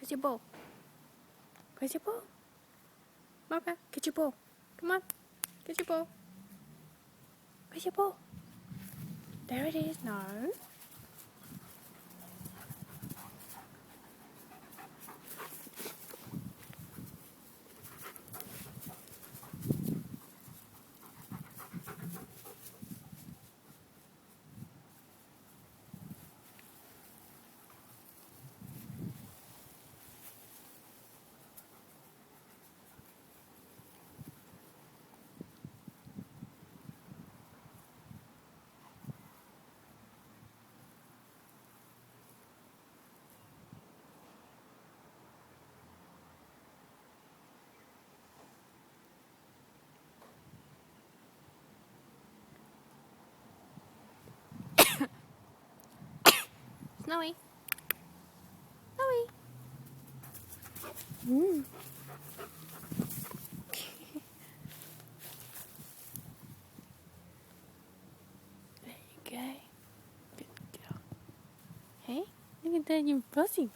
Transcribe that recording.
Where's your ball? Where's your ball? Marco, get your ball. Come on, get your ball. Where's your ball? There it is. No. Snowy. Snowy. There you go. Good girl. Hey, look at that, you're buzzing.